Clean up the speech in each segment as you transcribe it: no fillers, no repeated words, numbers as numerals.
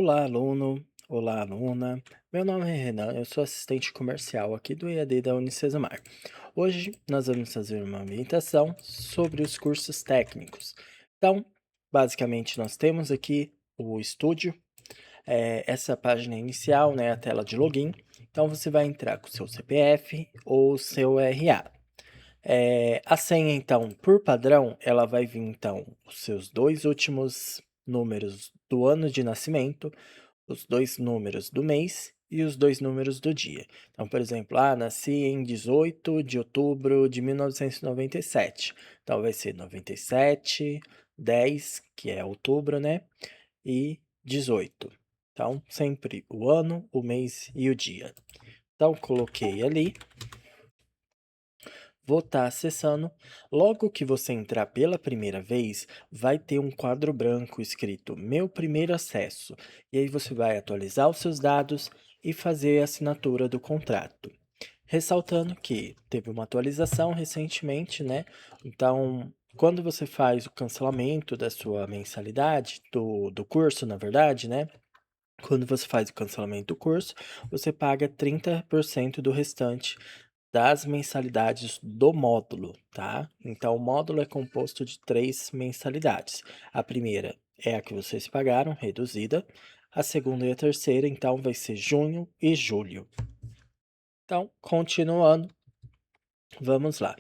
Olá, aluno. Olá, aluna. Meu nome é Renan, eu sou assistente comercial aqui do EAD da Unicesumar. Hoje nós vamos fazer uma ambientação sobre os cursos técnicos. Então, basicamente, nós temos aqui o estúdio, essa página inicial, né, a tela de login. Então, você vai entrar com o seu CPF ou seu RA. A senha, então, por padrão, ela vai vir, então, os seus dois últimos números do ano de nascimento, os 2 números do mês e os 2 números do dia. Então, por exemplo, nasci em 18 de outubro de 1997. Então, vai ser 97, 10, que é outubro, né? E 18. Então, sempre o ano, o mês e o dia. Então, coloquei ali. Vou estar acessando. Logo que você entrar pela primeira vez, vai ter um quadro branco escrito Meu primeiro acesso. E aí você vai atualizar os seus dados e fazer a assinatura do contrato. Ressaltando que teve uma atualização recentemente, né? Então, quando você faz o cancelamento da sua mensalidade, do curso, na verdade, né? Quando você faz o cancelamento do curso, você paga 30% do restante das mensalidades do módulo, tá? Então, o módulo é composto de 3 mensalidades. A primeira é a que vocês pagaram, reduzida. A segunda e a terceira, então, vai ser junho e julho. Então, continuando, vamos lá.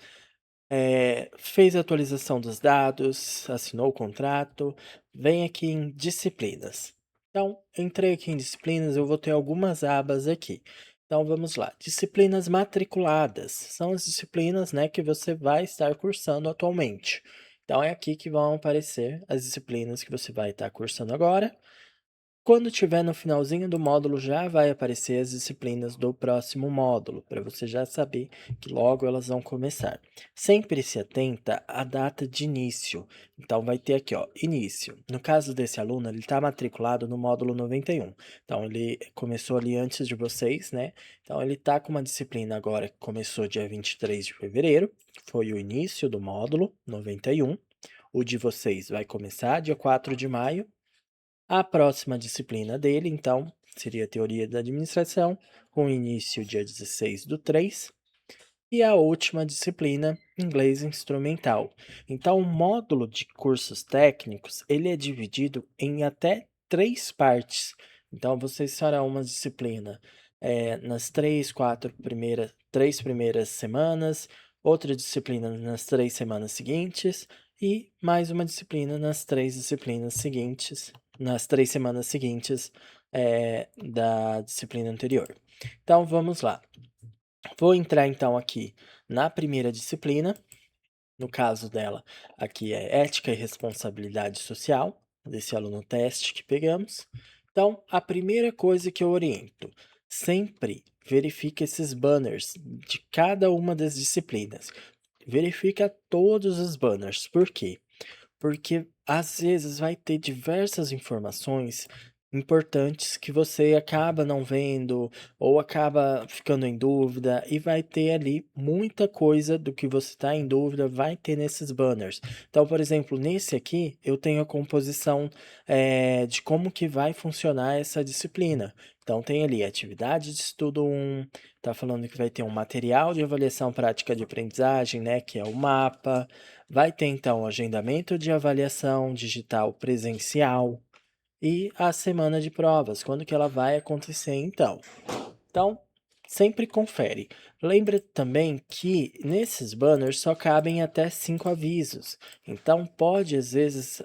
Fez a atualização dos dados, assinou o contrato, vem aqui em disciplinas. Então, entrei aqui em disciplinas, eu vou ter algumas abas aqui. Então, vamos lá. Disciplinas matriculadas são as disciplinas, né, que você vai estar cursando atualmente. Então, é aqui que vão aparecer as disciplinas que você vai estar cursando agora. Quando tiver no finalzinho do módulo, já vai aparecer as disciplinas do próximo módulo, para você já saber que logo elas vão começar. Sempre se atenta à data de início. Então, vai ter aqui, ó, início. No caso desse aluno, ele está matriculado no módulo 91. Então, ele começou ali antes de vocês, né? Então, ele está com uma disciplina agora que começou dia 23 de fevereiro, que foi o início do módulo 91. O de vocês vai começar dia 4 de maio. A próxima disciplina dele, então, seria Teoria da Administração, com início dia 16 do 3, e a última disciplina, Inglês Instrumental. Então, o módulo de cursos técnicos, ele é dividido em até 3 partes. Então, vocês farão uma disciplina nas 3 primeiras semanas, outra disciplina nas 3 semanas seguintes, e mais uma disciplina nas 3 disciplinas seguintes, nas 3 semanas seguintes da disciplina anterior. Então, vamos lá. Vou entrar então aqui na primeira disciplina, no caso dela, aqui é Ética e Responsabilidade Social, desse aluno teste que pegamos. Então, a primeira coisa que eu oriento, sempre verifique esses banners de cada uma das disciplinas. Verifica todos os banners. Por quê? Porque às vezes vai ter diversas informações importantes que você acaba não vendo ou acaba ficando em dúvida e vai ter ali muita coisa do que você está em dúvida, vai ter nesses banners. Então, por exemplo, nesse aqui eu tenho a composição de como que vai funcionar essa disciplina. Então, tem ali atividade de estudo 1, tá falando que vai ter um material de avaliação prática de aprendizagem, né, que é o mapa. Vai ter então agendamento de avaliação digital presencial e a semana de provas, quando que ela vai acontecer então. Então, sempre confere. Lembra também que nesses banners só cabem até 5 avisos. Então, pode às vezes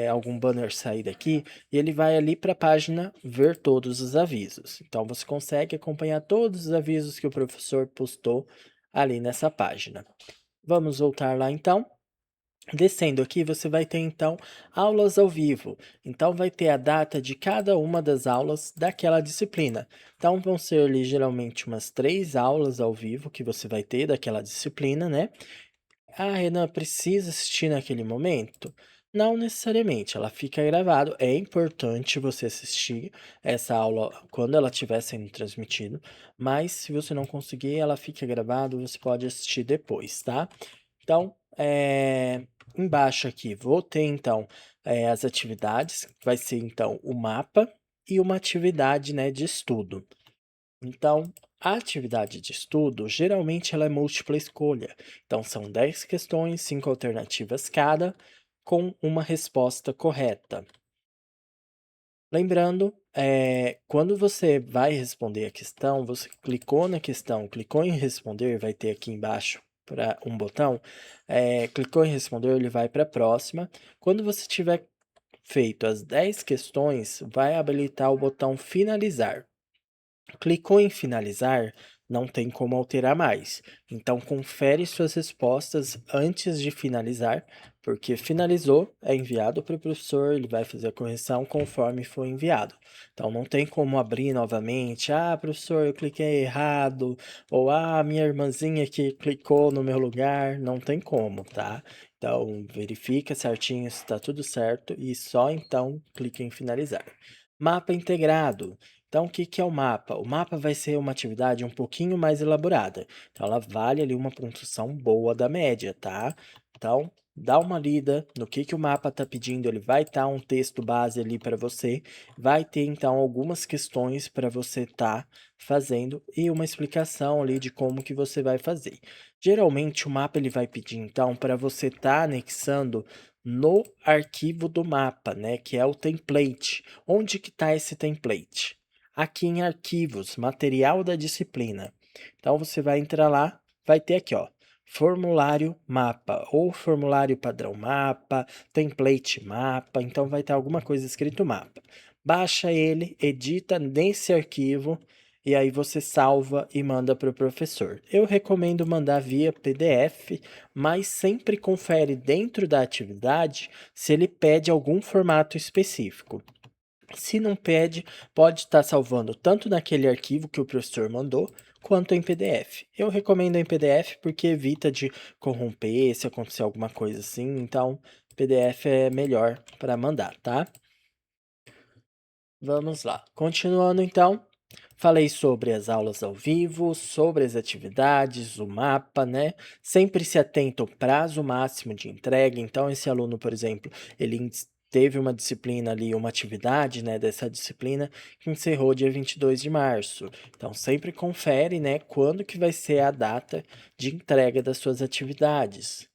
algum banner sair daqui e ele vai ali para a página ver todos os avisos. Então, você consegue acompanhar todos os avisos que o professor postou ali nessa página. Vamos voltar lá então. Descendo aqui, você vai ter então aulas ao vivo. Então, vai ter a data de cada uma das aulas daquela disciplina. Então, vão ser ali geralmente umas 3 aulas ao vivo que você vai ter daquela disciplina, né? Renan, precisa assistir naquele momento? Não necessariamente, ela fica gravado. É importante você assistir essa aula quando ela estiver sendo transmitida, mas se você não conseguir, ela fica gravado, você pode assistir depois, tá? Então, embaixo aqui, vou ter então as atividades, vai ser então o mapa, e uma atividade, né, de estudo. Então, a atividade de estudo, geralmente ela é múltipla escolha. Então, são 10 questões, 5 alternativas cada, com uma resposta correta. Lembrando, quando você vai responder a questão, você clicou na questão, clicou em responder, vai ter aqui embaixo para um botão, clicou em responder, ele vai para a próxima. Quando você tiver feito as 10 questões, vai habilitar o botão finalizar. Clicou em finalizar, não tem como alterar mais. Então, confere suas respostas antes de finalizar, porque finalizou, é enviado para o professor, ele vai fazer a correção conforme foi enviado. Então, não tem como abrir novamente. Ah, professor, eu cliquei errado. Ou, ah, minha irmãzinha que clicou no meu lugar. Não tem como, tá? Então, verifica certinho se está tudo certo e só então clique em finalizar. Mapa integrado. Então, o que que é o mapa? O mapa vai ser uma atividade um pouquinho mais elaborada. Então, ela vale ali uma pontuação boa da média, tá? Então, dá uma lida no que o mapa está pedindo. Ele vai estar um texto base ali para você. Vai ter, então, algumas questões para você estar fazendo e uma explicação ali de como que você vai fazer. Geralmente, o mapa ele vai pedir, então, para você estar anexando no arquivo do mapa, né? Que é o template. Onde que está esse template? Aqui em arquivos, material da disciplina. Então você vai entrar lá, vai ter aqui, ó, formulário mapa ou formulário padrão mapa, template mapa, então vai ter alguma coisa escrito mapa. Baixa ele, edita nesse arquivo e aí você salva e manda para o professor. Eu recomendo mandar via PDF, mas sempre confere dentro da atividade se ele pede algum formato específico. Se não pede, pode estar salvando tanto naquele arquivo que o professor mandou, quanto em PDF. Eu recomendo em PDF porque evita de corromper se acontecer alguma coisa assim, então PDF é melhor para mandar, tá? Vamos lá. Continuando então, falei sobre as aulas ao vivo, sobre as atividades, o mapa, né? Sempre se atenta ao prazo máximo de entrega. Então, esse aluno, por exemplo, ele teve uma disciplina ali, uma atividade, né, dessa disciplina que encerrou dia 22 de março. Então, sempre confere, né, quando que vai ser a data de entrega das suas atividades.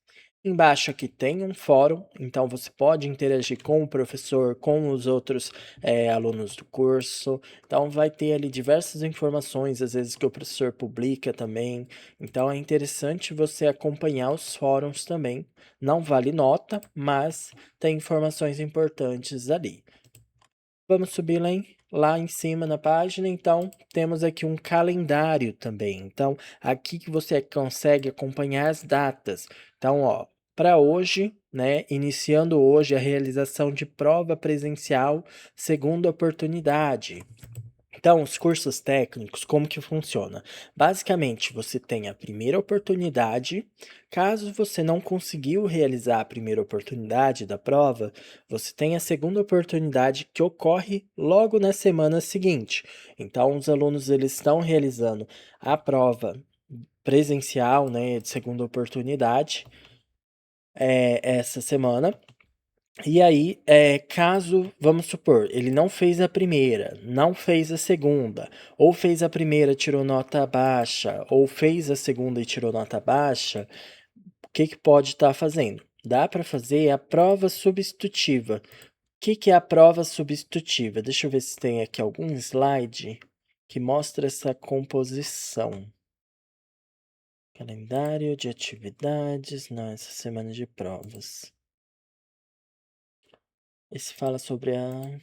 Embaixo aqui tem um fórum, então você pode interagir com o professor, com os outros alunos do curso. Então vai ter ali diversas informações, às vezes que o professor publica também. Então é interessante você acompanhar os fóruns também. Não vale nota, mas tem informações importantes ali. Vamos subir lá em cima na página, então temos aqui um calendário também. Então, aqui que você consegue acompanhar as datas. Então, ó, para hoje, né, iniciando hoje a realização de prova presencial, segunda oportunidade. Então, os cursos técnicos, como que funciona? Basicamente, você tem a primeira oportunidade. Caso você não conseguiu realizar a primeira oportunidade da prova, você tem a segunda oportunidade que ocorre logo na semana seguinte. Então, os alunos eles estão realizando a prova presencial, né, de segunda oportunidade, essa semana. E aí, caso, vamos supor, ele não fez a primeira, não fez a segunda, ou fez a primeira, tirou nota baixa, ou fez a segunda e tirou nota baixa, o que que pode estar fazendo? Dá para fazer a prova substitutiva. O que que é a prova substitutiva? Deixa eu ver se tem aqui algum slide que mostra essa composição. Calendário de atividades, não, essa semana de provas. Esse fala sobre a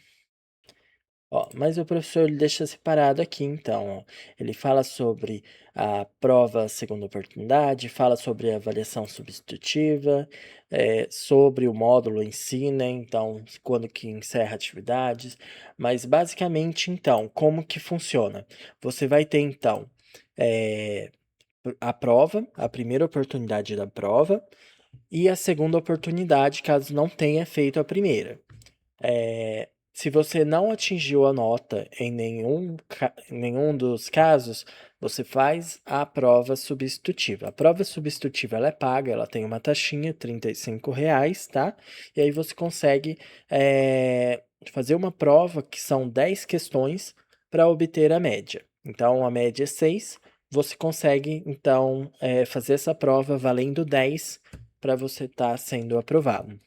Ó, mas o professor ele deixa separado aqui então, ó. Ele fala sobre a prova segunda oportunidade, fala sobre a avaliação substitutiva, sobre o módulo em si, né, então quando que encerra atividades, mas basicamente então, como que funciona? Você vai ter então, a prova, a primeira oportunidade da prova e a segunda oportunidade caso não tenha feito a primeira. Se você não atingiu a nota em nenhum dos casos, você faz a prova substitutiva. A prova substitutiva ela é paga, ela tem uma taxinha, R$ 35, tá? E aí você consegue fazer uma prova que são 10 questões para obter a média. Então, a média é 6, você consegue, então, fazer essa prova valendo 10 para você estar sendo aprovado.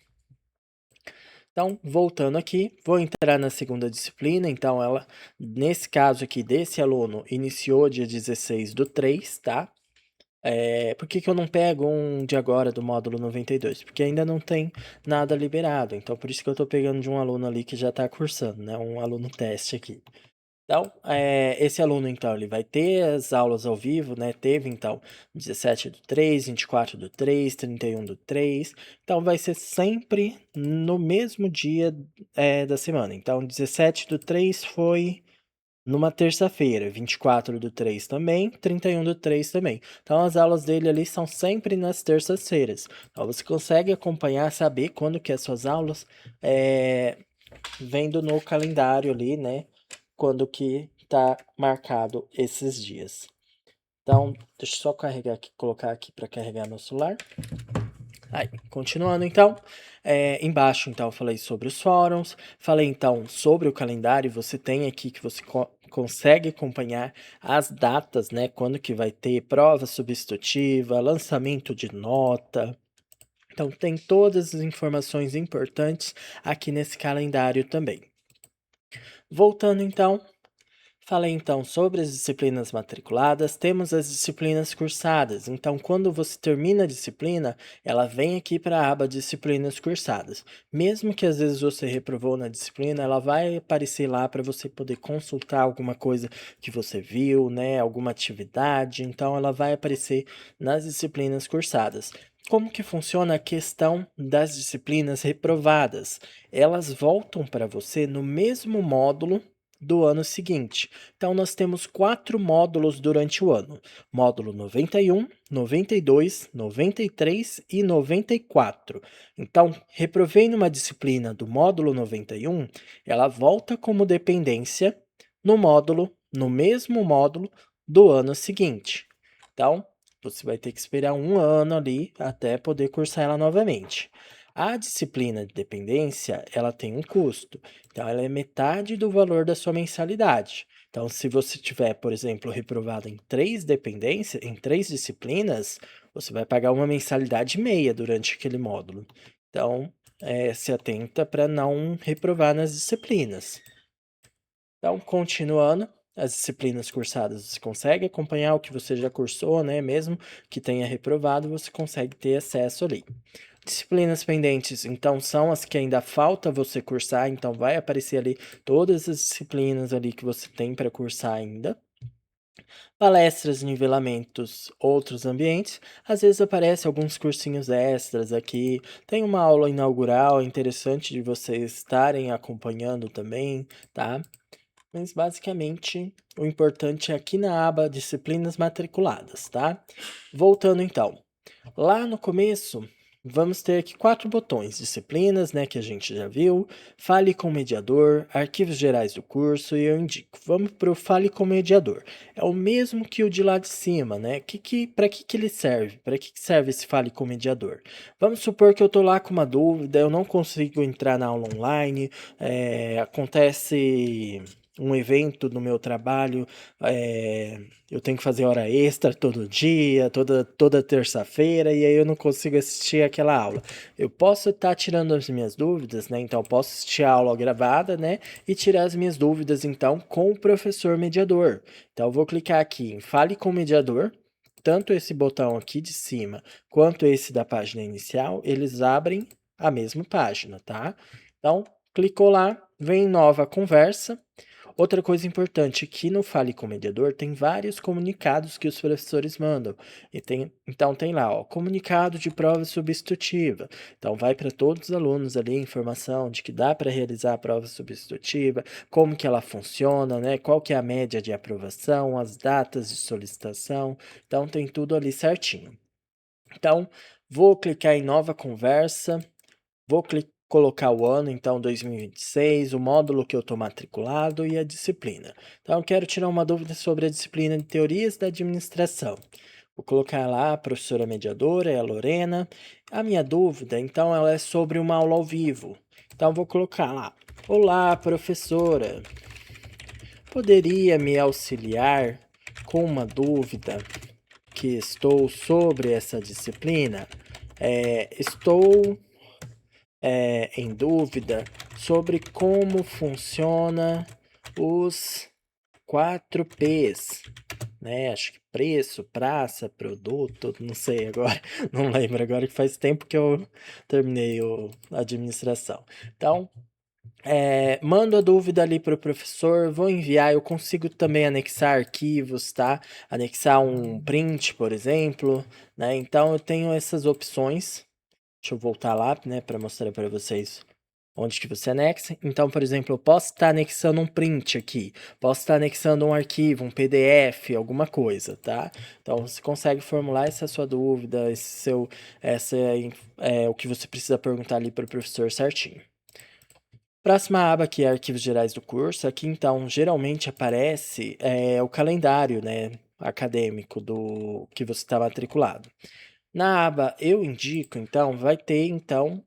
Então, voltando aqui, vou entrar na segunda disciplina. Então, ela, nesse caso aqui desse aluno, iniciou dia 16 do 3, tá? Por que que eu não pego um de agora do módulo 92? Porque ainda não tem nada liberado. Então, por isso que eu tô pegando de um aluno ali que já tá cursando, né? Um aluno teste aqui. Então, esse aluno, então, ele vai ter as aulas ao vivo, né? Teve, então, 17 do 3, 24 do 3, 31 do 3. Então, vai ser sempre no mesmo dia, da semana. Então, 17 do 3 foi numa terça-feira, 24 do 3 também, 31 do 3 também. Então, as aulas dele ali são sempre nas terças-feiras. Então, você consegue acompanhar, saber quando que é suas aulas, vendo no calendário ali, né? Quando que tá marcado esses dias. Então, deixa eu só carregar aqui, colocar aqui para carregar meu celular. Aí, continuando então, embaixo então eu falei sobre os fóruns, falei então sobre o calendário, você tem aqui que você consegue acompanhar as datas, né, quando que vai ter prova substitutiva, lançamento de nota. Então tem todas as informações importantes aqui nesse calendário também. Voltando então, falei então sobre as disciplinas matriculadas, temos as disciplinas cursadas. Então, quando você termina a disciplina, ela vem aqui para a aba disciplinas cursadas. Mesmo que às vezes você reprovou na disciplina, ela vai aparecer lá para você poder consultar alguma coisa que você viu, né, alguma atividade. Então, ela vai aparecer nas disciplinas cursadas. Como que funciona a questão das disciplinas reprovadas? Elas voltam para você no mesmo módulo do ano seguinte. Então, nós temos 4 módulos durante o ano: módulo 91, 92, 93 e 94. Então, reprovei numa disciplina do módulo 91, ela volta como dependência no mesmo módulo do ano seguinte. Então, você vai ter que esperar um ano ali até poder cursar ela novamente. A disciplina de dependência, ela tem um custo. Então, ela é metade do valor da sua mensalidade. Então, se você tiver, por exemplo, reprovado em 3 dependências, em 3 disciplinas, você vai pagar uma mensalidade meia durante aquele módulo. Então, se atenta para não reprovar nas disciplinas. Então, continuando, as disciplinas cursadas, você consegue acompanhar o que você já cursou, né? Mesmo que tenha reprovado, você consegue ter acesso ali. Disciplinas pendentes, então, são as que ainda falta você cursar, então vai aparecer ali todas as disciplinas ali que você tem para cursar ainda. Palestras, nivelamentos, outros ambientes, às vezes aparece alguns cursinhos extras aqui. Tem uma aula inaugural interessante de vocês estarem acompanhando também, tá? Mas basicamente o importante é aqui na aba disciplinas matriculadas, tá? Voltando então, lá no começo, vamos ter aqui 4 botões: disciplinas, né, que a gente já viu, fale com o mediador, arquivos gerais do curso e eu indico. Vamos para o fale com o mediador. É o mesmo que o de lá de cima, né? Para que ele serve? Para que serve esse fale com o mediador? Vamos supor que eu tô lá com uma dúvida, eu não consigo entrar na aula online, acontece um evento no meu trabalho, eu tenho que fazer hora extra todo dia, toda terça-feira, e aí eu não consigo assistir aquela aula. Eu posso estar tirando as minhas dúvidas, né? Então, eu posso assistir a aula gravada, né? E tirar as minhas dúvidas, então, com o professor mediador. Então, eu vou clicar aqui em Fale com o Mediador. Tanto esse botão aqui de cima, quanto esse da página inicial, eles abrem a mesma página, tá? Então, clicou lá, vem nova conversa. Outra coisa importante, aqui no Fale com o Mediador tem vários comunicados que os professores mandam. Então tem lá, ó, comunicado de prova substitutiva. Então vai para todos os alunos ali a informação de que dá para realizar a prova substitutiva, como que ela funciona, né? Qual que é a média de aprovação, as datas de solicitação. Então tem tudo ali certinho. Então, vou clicar em nova conversa, vou colocar o ano, então 2026, o módulo que eu estou matriculado e a disciplina. Então, eu quero tirar uma dúvida sobre a disciplina de Teorias da Administração. Vou colocar lá a professora mediadora, é a Lorena. A minha dúvida, então, ela é sobre uma aula ao vivo. Então, vou colocar lá. Olá, professora. Poderia me auxiliar com uma dúvida que estou sobre essa disciplina? Estou em dúvida sobre como funciona os 4Ps, né? Acho que preço, praça, produto, não sei agora, não lembro agora que faz tempo que eu terminei a administração. Então, mando a dúvida ali para o professor, vou enviar, eu consigo também anexar arquivos, tá? Anexar um print, por exemplo, né? Então eu tenho essas opções. Deixa eu voltar lá, né, para mostrar para vocês onde que você anexa. Então, por exemplo, eu posso estar anexando um print aqui, posso estar anexando um arquivo, um PDF, alguma coisa, tá? Então, você consegue formular essa sua dúvida, o que você precisa perguntar ali para o professor certinho. Próxima aba aqui é arquivos gerais do curso. Aqui, então, geralmente aparece o calendário, né, acadêmico do que você está matriculado. Na aba Eu Indico, então, vai ter, então,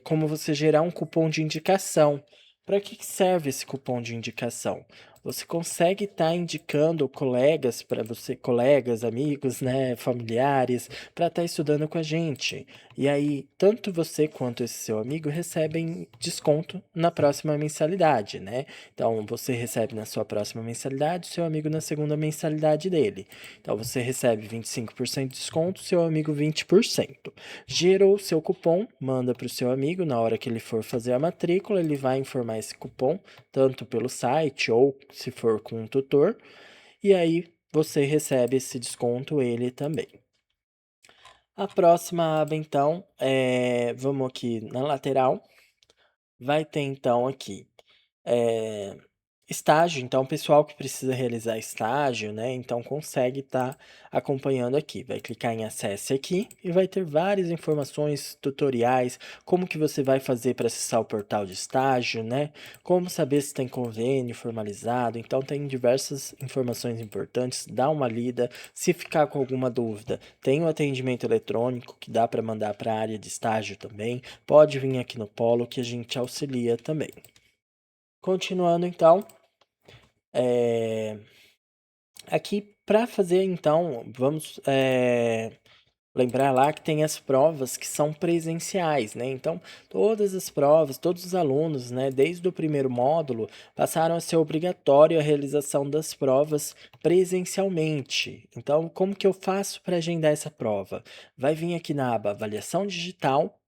como você gerar um cupom de indicação. Para que serve esse cupom de indicação? Você consegue estar indicando colegas para você, colegas, amigos, né, familiares, para estar estudando com a gente. E aí, tanto você quanto esse seu amigo recebem desconto na próxima mensalidade, né? Então, você recebe na sua próxima mensalidade, seu amigo na segunda mensalidade dele. Então, você recebe 25% de desconto, seu amigo 20%. Gerou o seu cupom, manda para o seu amigo, na hora que ele for fazer a matrícula, ele vai informar esse cupom, tanto pelo site ou se for com um tutor, e aí você recebe esse desconto ele também. A próxima aba, então, vamos aqui na lateral, vai ter então aqui é, estágio, então, pessoal que precisa realizar estágio, né? Então, consegue estar acompanhando aqui. Vai clicar em acesse aqui e vai ter várias informações, tutoriais, como que você vai fazer para acessar o portal de estágio, né? Como saber se tem convênio formalizado. Então, tem diversas informações importantes. Dá uma lida. Se ficar com alguma dúvida, tem o atendimento eletrônico que dá para mandar para a área de estágio também. Pode vir aqui no Polo que a gente auxilia também. Continuando então, aqui para fazer então, vamos lembrar lá que tem as provas que são presenciais, né? Então, todas as provas, todos os alunos, né, desde o primeiro módulo, passaram a ser obrigatório a realização das provas presencialmente. Então, como que eu faço para agendar essa prova? Vai vir aqui na aba Avaliação Digital,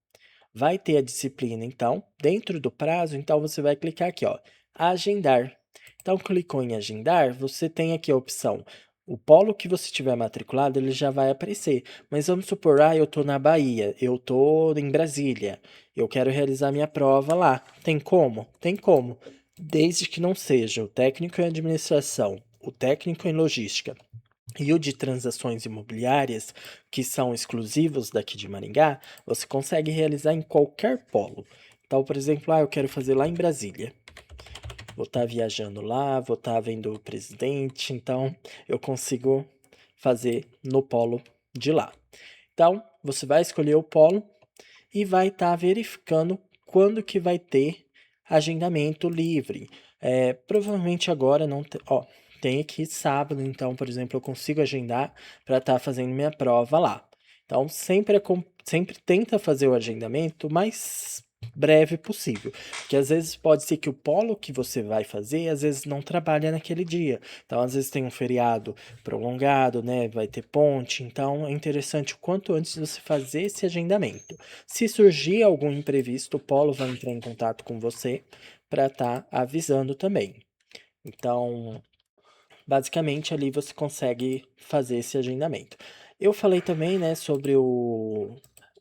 vai ter a disciplina, então, dentro do prazo, então você vai clicar aqui, ó, Agendar. Então, clicou em Agendar, você tem aqui a opção. O polo que você tiver matriculado, ele já vai aparecer. Mas vamos supor, eu estou na Bahia, eu estou em Brasília, eu quero realizar minha prova lá. Tem como? Tem como. Desde que não seja o técnico em administração, o técnico em logística e o de transações imobiliárias, que são exclusivos daqui de Maringá, você consegue realizar em qualquer polo. Então, por exemplo, eu quero fazer lá em Brasília. Vou estar viajando lá, vou estar vendo o presidente, então eu consigo fazer no polo de lá. Então, você vai escolher o polo e vai estar verificando quando que vai ter agendamento livre. Provavelmente agora não tem, tem aqui sábado, então, por exemplo, eu consigo agendar para estar fazendo minha prova lá. Então, sempre tenta fazer o agendamento o mais breve possível, porque às vezes pode ser que o polo que você vai fazer, às vezes não trabalha naquele dia. Então, às vezes tem um feriado prolongado, né? Vai ter ponte, então é interessante o quanto antes você fazer esse agendamento. Se surgir algum imprevisto, o polo vai entrar em contato com você para estar avisando também. Então, basicamente ali você consegue fazer esse agendamento. Eu falei também, né, sobre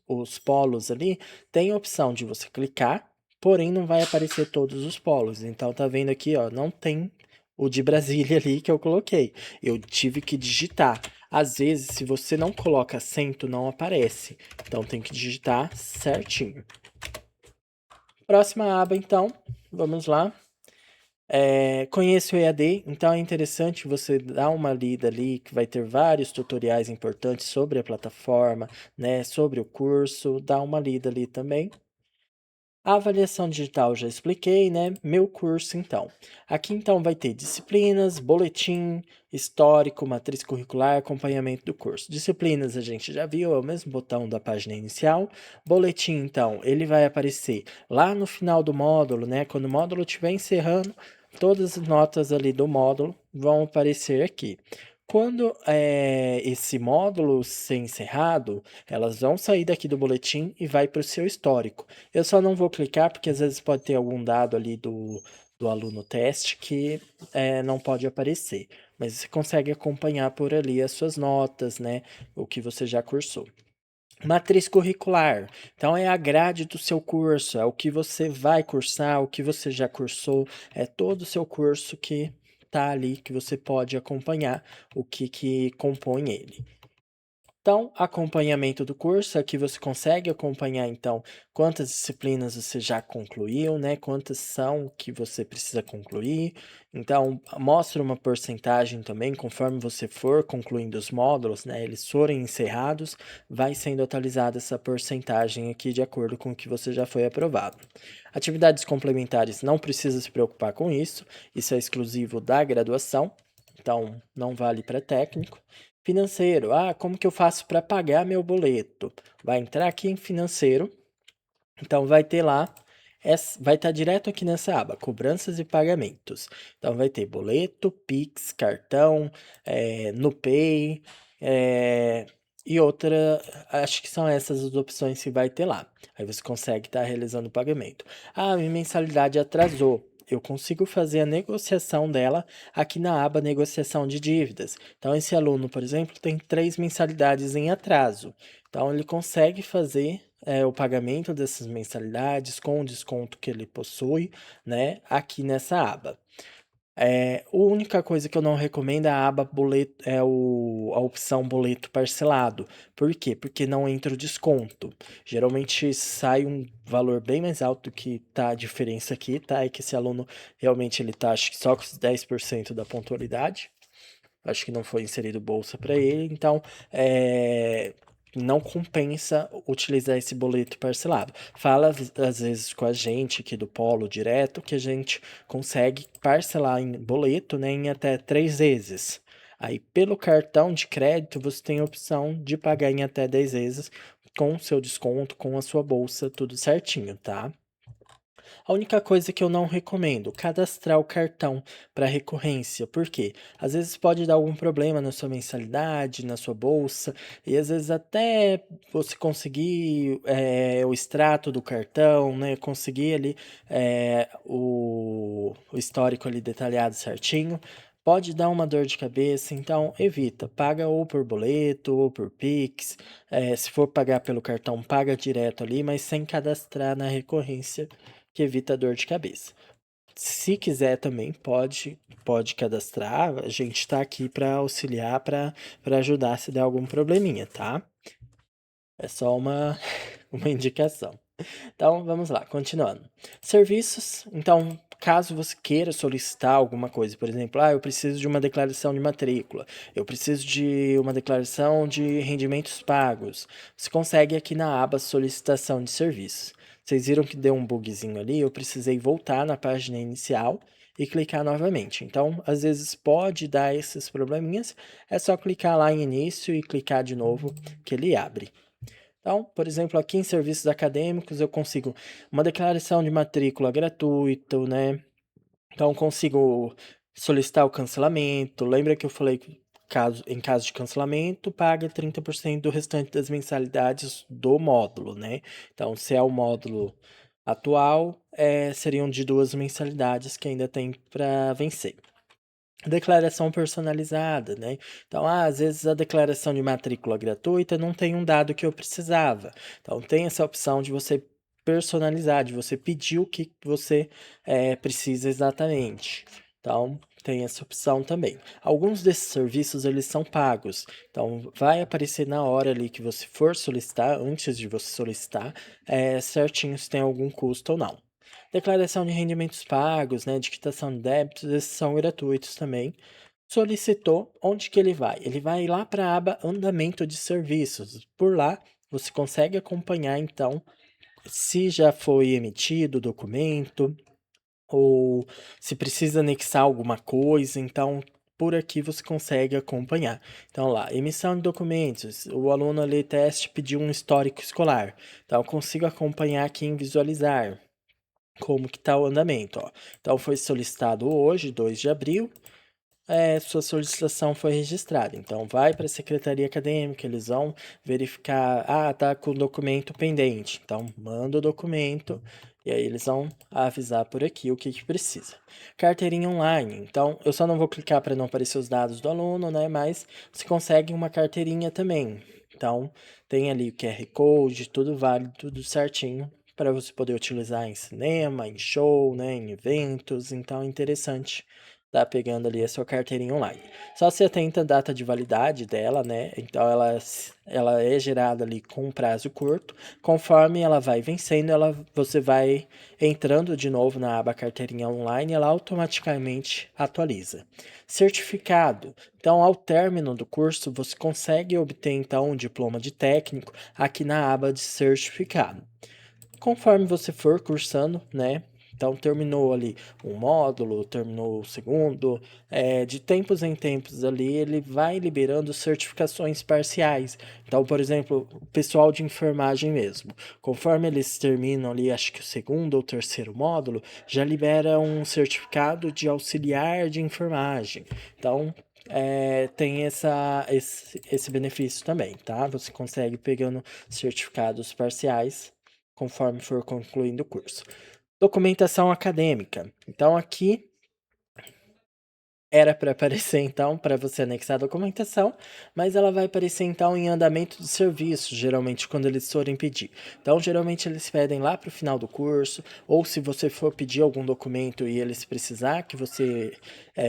os polos ali, tem a opção de você clicar, porém não vai aparecer todos os polos. Então tá vendo aqui, ó, não tem o de Brasília ali que eu coloquei. Eu tive que digitar. Às vezes, se você não coloca acento, não aparece. Então tem que digitar certinho. Próxima aba, então, vamos lá. Conheça o EAD, então é interessante você dar uma lida ali, que vai ter vários tutoriais importantes sobre a plataforma, né, sobre o curso, dá uma lida ali também. A avaliação digital já expliquei, né? Meu curso, então. Aqui, então, vai ter disciplinas, boletim, histórico, matriz curricular, acompanhamento do curso. Disciplinas a gente já viu, é o mesmo botão da página inicial. Boletim, então, ele vai aparecer lá no final do módulo, né? Quando o módulo estiver encerrando, todas as notas ali do módulo vão aparecer aqui. Quando esse módulo ser encerrado, elas vão sair daqui do boletim e vai para o seu histórico. Eu só não vou clicar porque às vezes pode ter algum dado ali do aluno teste que não pode aparecer. Mas você consegue acompanhar por ali as suas notas, né? O que você já cursou. Matriz curricular. Então é a grade do seu curso, é o que você vai cursar, o que você já cursou, é todo o seu curso que tá ali que você pode acompanhar o que compõe ele. Então, acompanhamento do curso, aqui você consegue acompanhar então quantas disciplinas você já concluiu, né? Quantas são que você precisa concluir. Então, mostra uma porcentagem também, conforme você for concluindo os módulos, né? Eles forem encerrados, vai sendo atualizada essa porcentagem aqui de acordo com o que você já foi aprovado. Atividades complementares, não precisa se preocupar com isso é exclusivo da graduação, então não vale para técnico. Financeiro. Ah, como que eu faço para pagar meu boleto? Vai entrar aqui em financeiro. Então vai ter lá, vai estar direto aqui nessa aba, cobranças e pagamentos. Então vai ter boleto, Pix, cartão, NuPay, e outra, acho que são essas as opções que vai ter lá. Aí você consegue estar realizando o pagamento. Ah, minha mensalidade atrasou. Eu consigo fazer a negociação dela aqui na aba negociação de dívidas. Então, esse aluno, por exemplo, tem 3 mensalidades em atraso. Então, ele consegue fazer o pagamento dessas mensalidades com o desconto que ele possui, né, aqui nessa aba. A única coisa que eu não recomendo é a aba boleto, a opção boleto parcelado. Por quê? Porque não entra o desconto. Geralmente sai um valor bem mais alto do que tá a diferença aqui, tá? É que esse aluno realmente ele tá, acho que só com os 10% da pontualidade. Acho que não foi inserido bolsa para ele, então não compensa utilizar esse boleto parcelado. Fala às vezes com a gente aqui do Polo direto que a gente consegue parcelar em boleto, né, em até 3 vezes. Aí pelo cartão de crédito você tem a opção de pagar em até 10 vezes com o seu desconto, com a sua bolsa, tudo certinho, tá? A única coisa que eu não recomendo, cadastrar o cartão para recorrência. Por quê? Às vezes pode dar algum problema na sua mensalidade, na sua bolsa, e às vezes até você conseguir o extrato do cartão, né? Conseguir ali o histórico ali detalhado certinho. Pode dar uma dor de cabeça, então evita. Paga ou por boleto ou por Pix. Se for pagar pelo cartão, paga direto ali, mas sem cadastrar na recorrência que evita dor de cabeça. Se quiser também pode cadastrar, a gente está aqui para auxiliar, para ajudar se der algum probleminha, tá? É só uma, uma indicação. Então, vamos lá, continuando. Serviços, então, caso você queira solicitar alguma coisa, por exemplo, eu preciso de uma declaração de matrícula, eu preciso de uma declaração de rendimentos pagos, você consegue aqui na aba solicitação de serviços. Vocês viram que deu um bugzinho ali, eu precisei voltar na página inicial e clicar novamente. Então, às vezes pode dar esses probleminhas, é só clicar lá em início e clicar de novo que ele abre. Então, por exemplo, aqui em serviços acadêmicos eu consigo uma declaração de matrícula gratuito, né? Então, consigo solicitar o cancelamento. Lembra que eu falei que em caso de cancelamento, paga 30% do restante das mensalidades do módulo, né? Então, se é o módulo atual, seriam de 2 mensalidades que ainda tem para vencer. Declaração personalizada, né? Então, às vezes a declaração de matrícula gratuita não tem um dado que eu precisava. Então, tem essa opção de você personalizar, de você pedir o que você precisa exatamente. Então, tem essa opção também. Alguns desses serviços, eles são pagos. Então, vai aparecer na hora ali que você for solicitar, antes de você solicitar, certinho se tem algum custo ou não. Declaração de rendimentos pagos, né, de quitação de débitos, esses são gratuitos também. Solicitou, onde que ele vai? Ele vai lá para a aba Andamento de Serviços. Por lá, você consegue acompanhar, então, se já foi emitido o documento ou se precisa anexar alguma coisa. Então, por aqui você consegue acompanhar. Então, lá, emissão de documentos. O aluno ali, teste, pediu um histórico escolar. Então, eu consigo acompanhar aqui em visualizar como que está o andamento, ó. Então, foi solicitado hoje, 2 de abril, sua solicitação foi registrada. Então, vai para a secretaria acadêmica, eles vão verificar, tá com o documento pendente. Então, manda o documento e aí eles vão avisar por aqui o que que precisa. Carteirinha online. Então, eu só não vou clicar para não aparecer os dados do aluno, né? Mas você consegue uma carteirinha também. Então, tem ali o QR Code, tudo válido, tudo certinho para você poder utilizar em cinema, em show, né, em eventos. Então, é interessante tá pegando ali a sua carteirinha online. Só se atenta à data de validade dela, né? Então ela é gerada ali com um prazo curto. Conforme ela vai vencendo, você vai entrando de novo na aba carteirinha online, ela automaticamente atualiza. Certificado. Então, ao término do curso, você consegue obter então um diploma de técnico aqui na aba de certificado. Conforme você for cursando, né? Então, terminou ali um módulo, terminou o segundo, de tempos em tempos ali, ele vai liberando certificações parciais. Então, por exemplo, o pessoal de enfermagem mesmo, conforme eles terminam ali, acho que o segundo ou terceiro módulo, já libera um certificado de auxiliar de enfermagem. Então, tem esse benefício também, tá? Você consegue pegando certificados parciais conforme for concluindo o curso. Documentação acadêmica. Então aqui era para aparecer então para você anexar a documentação, mas ela vai aparecer então em andamento de serviço, geralmente quando eles forem pedir. Então geralmente eles pedem lá para o final do curso, ou se você for pedir algum documento e eles precisar que você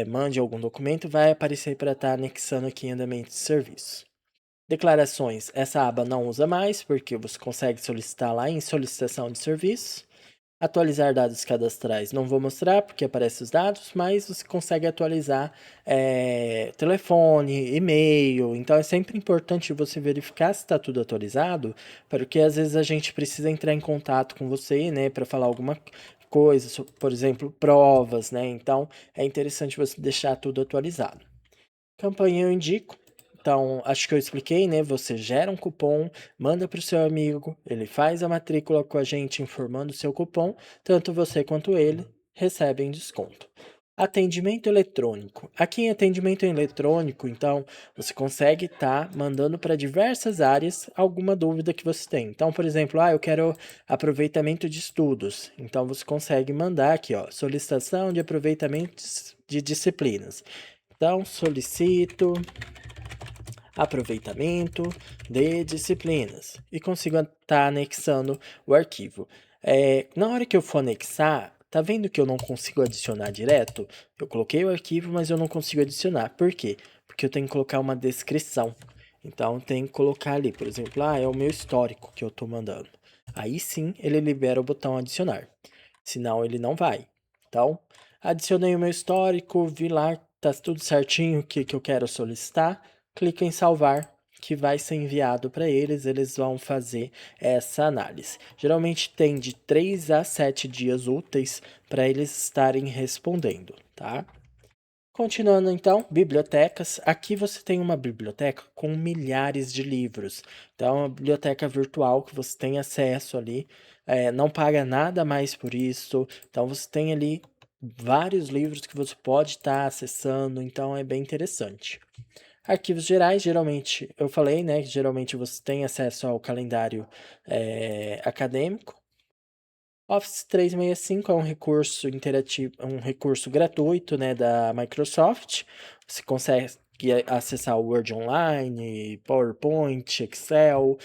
mande algum documento, vai aparecer para estar anexando aqui em andamento de serviço. Declarações, essa aba não usa mais, porque você consegue solicitar lá em solicitação de serviço. Atualizar dados cadastrais, não vou mostrar porque aparecem os dados, mas você consegue atualizar telefone, e-mail. Então é sempre importante você verificar se está tudo atualizado, porque às vezes a gente precisa entrar em contato com você, né, para falar alguma coisa, por exemplo, provas, né? Então é interessante você deixar tudo atualizado. Campanha eu indico. Então, acho que eu expliquei, né? Você gera um cupom, manda para o seu amigo, ele faz a matrícula com a gente informando o seu cupom, tanto você quanto ele recebem desconto. Atendimento eletrônico. Aqui em atendimento eletrônico, então, você consegue estar mandando para diversas áreas alguma dúvida que você tem. Então, por exemplo, eu quero aproveitamento de estudos. Então, você consegue mandar aqui, ó, solicitação de aproveitamento de disciplinas. Então, solicito aproveitamento de disciplinas e consigo estar anexando o arquivo. Na hora que eu for anexar, tá vendo que eu não consigo adicionar direto? Eu coloquei o arquivo, mas eu não consigo adicionar. Por quê? Porque eu tenho que colocar uma descrição. Então, tem que colocar ali, por exemplo, é o meu histórico que eu estou mandando. Aí sim, ele libera o botão adicionar. Senão, ele não vai. Então, adicionei o meu histórico, vi lá, tá tudo certinho o que eu quero solicitar. Clica em salvar, que vai ser enviado para eles, eles vão fazer essa análise. Geralmente tem de 3 a 7 dias úteis para eles estarem respondendo, tá? Continuando então, bibliotecas. Aqui você tem uma biblioteca com milhares de livros. Então, é uma biblioteca virtual que você tem acesso ali, não paga nada mais por isso. Então, você tem ali vários livros que você pode estar acessando, então é bem interessante. Arquivos gerais, geralmente, eu falei, né, que geralmente você tem acesso ao calendário acadêmico. Office 365 é um recurso interativo, um recurso gratuito, né, da Microsoft. Você consegue acessar o Word Online, PowerPoint, Excel,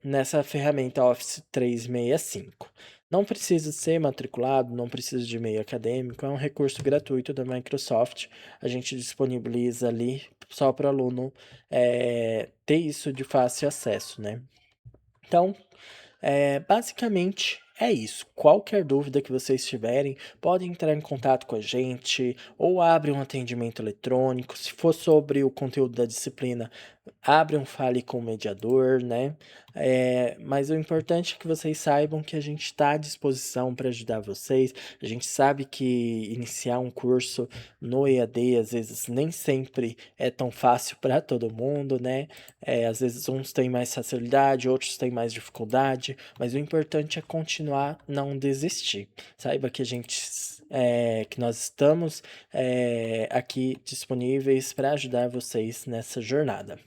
nessa ferramenta Office 365. Não precisa ser matriculado, não precisa de e-mail acadêmico, é um recurso gratuito da Microsoft. A gente disponibiliza ali só para o aluno ter isso de fácil acesso, né? Então, basicamente É isso. Qualquer dúvida que vocês tiverem, podem entrar em contato com a gente ou abre um atendimento eletrônico. Se for sobre o conteúdo da disciplina, abre um fale com o mediador, né? Mas o importante é que vocês saibam que a gente está à disposição para ajudar vocês. A gente sabe que iniciar um curso no EAD às vezes nem sempre é tão fácil para todo mundo, né? Às vezes uns têm mais facilidade, outros têm mais dificuldade, mas o importante é continuar, não desistir. Saiba que que nós estamos aqui disponíveis para ajudar vocês nessa jornada.